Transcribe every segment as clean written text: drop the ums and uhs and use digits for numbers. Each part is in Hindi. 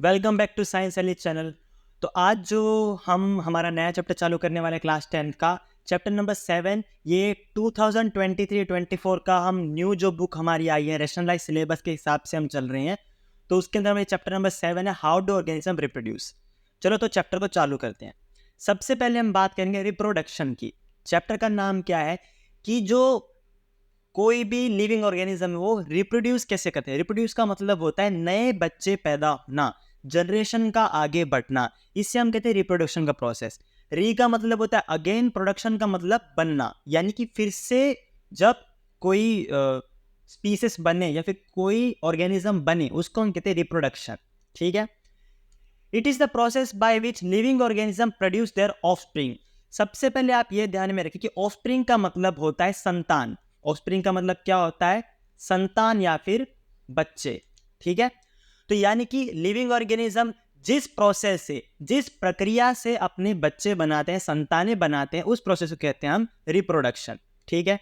Welcome back to science Ellie channel. तो आज जो हम हमारा नया चैप्टर चालू करने वाले क्लास 10 का चैप्टर नंबर 7, ये 2023-24 का हम न्यू जो बुक हमारी आई है रैशनलाइज सिलेबस के हिसाब से हम चल रहे हैं। तो उसके अंदर हमें चैप्टर नंबर 7 है हाउ डू ऑर्गेनिज्म रिप्रोड्यूस। चलो तो चैप्टर को चालू करते हैं। सबसे पहले हम बात करेंगे रिप्रोडक्शन की। चैप्टर का नाम क्या है कि जो कोई भी लिविंग ऑर्गेनिज्म है वो रिप्रोड्यूस कैसे करते हैं। रिप्रोड्यूस का मतलब होता है नए बच्चे पैदा होना, जनरेशन का आगे बढ़ना। इससे हम कहते हैं रिप्रोडक्शन का प्रोसेस। री का मतलब होता है अगेन, प्रोडक्शन का मतलब बनना, यानी कि फिर से जब कोई स्पीसीज बने या फिर कोई ऑर्गेनिज्म बने उसको हम कहते हैं रिप्रोडक्शन। ठीक है। It is the process by which living organism produce their offspring. सबसे पहले आप ये ध्यान में रखिए कि ऑफस्प्रिंग का मतलब होता है संतान। ऑफस्प्रिंग का मतलब क्या होता है? संतान या फिर बच्चे। ठीक है। तो यानी कि लिविंग ऑर्गेनिज्म जिस प्रोसेस से, जिस प्रक्रिया से अपने बच्चे बनाते हैं, संतानें बनाते हैं, उस प्रोसेस को कहते हैं हम रिप्रोडक्शन। ठीक है।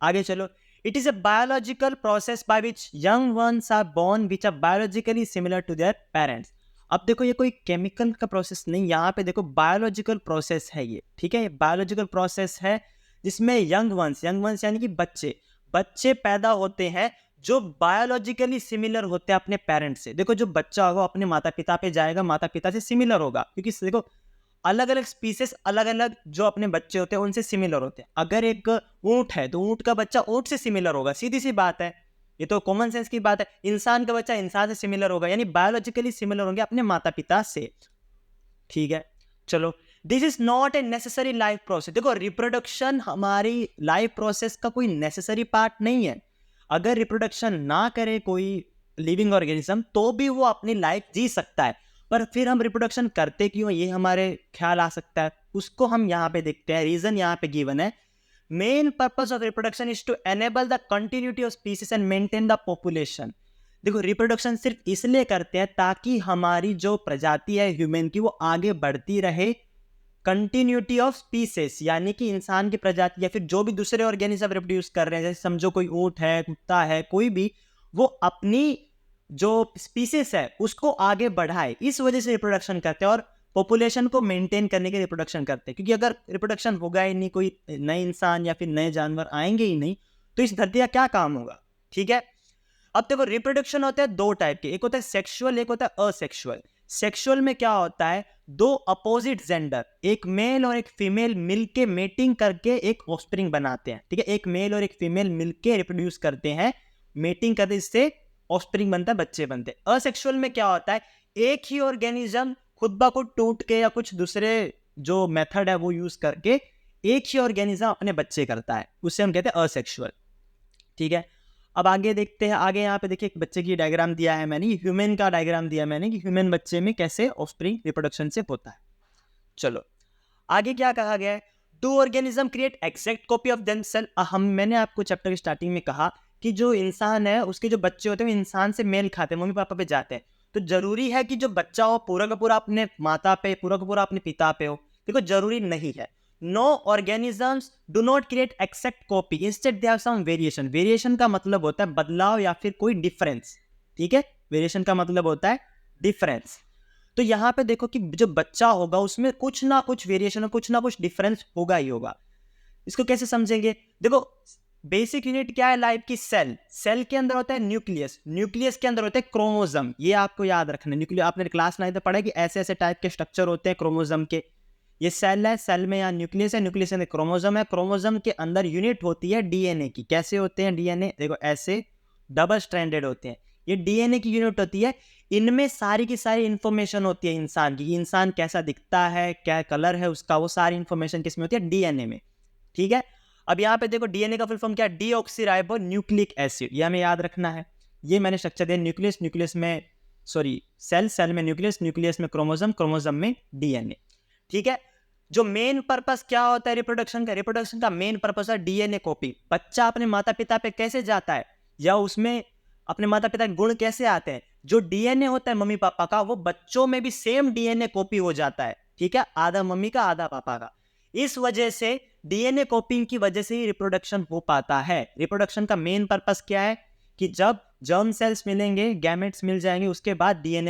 आगे चलो। It is a biological process by which young ones are born which are biologically similar to their parents. अब देखो ये कोई केमिकल का प्रोसेस नहीं, यहाँ पे देखो बायोलॉजिकल प्रोसेस है ये। ठीक है। ये बायोलॉजिकल प्रोसेस है जिसमें यंग वंस यानी कि बच्चे बच्चे पैदा होते हैं जो बायोलॉजिकली सिमिलर होते हैं अपने पेरेंट्स से। देखो जो बच्चा होगा अपने माता पिता पे जाएगा, माता पिता से सिमिलर होगा, क्योंकि देखो अलग अलग स्पीसीज अलग अलग जो अपने बच्चे होते हैं उनसे सिमिलर होते हैं। अगर एक ऊंट है तो ऊंट का बच्चा ऊंट से सिमिलर होगा, सीधी सी बात है, ये तो कॉमन सेंस की बात है। इंसान का बच्चा इंसान से सिमिलर होगा, यानी बायोलॉजिकली सिमिलर होंगे अपने माता पिता से। ठीक है। चलो, this is not a necessary life process. देखो रिप्रोडक्शन हमारी लाइफ प्रोसेस का कोई नेसेसरी पार्ट नहीं है। अगर रिप्रोडक्शन ना करे कोई लिविंग ऑर्गेनिज्म तो भी वो अपनी लाइफ जी सकता है, पर फिर हम रिप्रोडक्शन करते क्यों, ये हमारे ख्याल आ सकता है। उसको हम यहाँ पे देखते हैं। रीजन यहाँ पे गिवन है। Main purpose of reproduction is to enable the continuity of species and maintain the population. देखो रिप्रोडक्शन सिर्फ इसलिए करते हैं ताकि हमारी जो प्रजाति है ह्यूमन की वो आगे बढ़ती रहे। कंटिन्यूटी ऑफ स्पीसीज यानी कि इंसान की प्रजाति या फिर जो भी दूसरे ऑर्गेनिज्म रिप्रोड्यूस कर रहे हैं, जैसे समझो कोई ऊंट है, कुत्ता है, कोई भी, वो अपनी जो स्पीसीज है उसको आगे बढ़ाए, इस वजह से रिप्रोडक्शन करते हैं। और पॉपुलेशन को मेंटेन करने के रिप्रोडक्शन करते हैं, क्योंकि अगर रिप्रोडक्शन होगा ही नहीं, कोई नए इंसान या फिर नए जानवर आएंगे ही नहीं, तो इस धरती का क्या काम होगा। ठीक है। अब देखो रिप्रोडक्शन होता है दो टाइप के, एक होता है सेक्सुअल, एक होता है असेक्सुअल। सेक्सुअल में क्या होता है, दो अपोजिट जेंडर, एक मेल और एक फीमेल मिलके मेटिंग करके एक ऑफस्प्रिंग बनाते हैं। ठीक है। एक मेल और एक फीमेल मिलके रिप्रोड्यूस करते हैं, मेटिंग करते, इससे ऑफस्प्रिंग बनता है, बच्चे बनते हैं। असेक्सुअल में क्या होता है, एक ही ऑर्गेनिज्म खुद ब खुद टूट के या कुछ दूसरे जो मेथड है वो यूज करके एक ही ऑर्गेनिज्म अपने बच्चे करता है, उससे हम कहते हैं असेक्सुअल। ठीक है। अब आगे देखते हैं। आगे यहाँ पे देखिए एक बच्चे की डायग्राम दिया है मैंने, ह्यूमन का डायग्राम दिया मैंने कि ह्यूमन बच्चे में कैसे ऑफस्प्रिंग रिप्रोडक्शन से होता है। चलो आगे क्या कहा गया है, do organism create exact copy of themself. मैंने आपको चैप्टर की स्टार्टिंग में कहा कि जो इंसान है उसके जो बच्चे होते हैं वो इंसान से मेल खाते हैं, मम्मी पापा पे जाते हैं। तो जरूरी है कि जो बच्चा हो पूरा का पूरा अपने माता पे, पूरा का पूरा अपने पिता पे हो? देखो जरूरी नहीं है। No organisms do not create exact copy, instead they have some variation. Variation का मतलब होता है बदलाव या फिर कोई डिफरेंस। ठीक है। वेरिएशन का मतलब होता है डिफरेंस। तो यहां पे देखो कि जो बच्चा होगा उसमें कुछ ना कुछ वेरिएशन, कुछ ना कुछ डिफरेंस होगा ही होगा। इसको कैसे समझेंगे? देखो बेसिक यूनिट क्या है लाइफ की? सेल। सेल के अंदर होता है न्यूक्लियस, न्यूक्लियस के अंदर होता है क्रोमोसोम। ये आपको याद रखना है। न्यूक्लियस आपने क्लास 9 में पढ़ा कि ऐसे ऐसे टाइप के स्ट्रक्चर होते हैं क्रोमोसोम के। ये सेल है, सेल में यहाँ न्यूक्लियस है, न्यूक्लियस में क्रोमोसोम है, क्रोमोसोम के अंदर यूनिट होती है डीएनए की। कैसे होते हैं डीएनए? देखो ऐसे डबल स्ट्रैंडेड होते हैं, ये डीएनए की यूनिट होती है। इनमें सारी की सारी इंफॉर्मेशन होती है इंसान की, इंसान कैसा दिखता है, क्या कलर है उसका, वो सारी इंफॉर्मेशन किसमें होती है? डीएनए में। ठीक है। अब यहाँ पे देखो डीएनए का फुल फॉर्म क्या है? Deoxyribo nucleic acid. ये हमें याद रखना है। ये मैंने स्ट्रक्चर दिया, न्यूक्लियस, न्यूक्लियस में सॉरी सेल, सेल में न्यूक्लियस, न्यूक्लियस में क्रोमोसोम, क्रोमोसोम में डीएनए। ठीक है। जो मेन पर्पस क्या होता है रिप्रोडक्शन का? रिप्रोडक्शन का मेन पर्पस है डीएनए कॉपी। बच्चा अपने माता पिता पे कैसे जाता है या उसमें अपने माता पिता के गुण कैसे आते हैं? जो डीएनए होता है मम्मी पापा का, वो बच्चों में भी सेम डीएनए कॉपी हो जाता है। ठीक है। आधा मम्मी का आधा पापा का। इस वजह से डीएनए कॉपिंग की वजह से ही रिप्रोडक्शन हो पाता है। रिप्रोडक्शन का मेन पर्पस क्या है कि जब जर्म सेल्स मिलेंगे, गैमेट्स मिल जाएंगे, उसके बाद डीएनए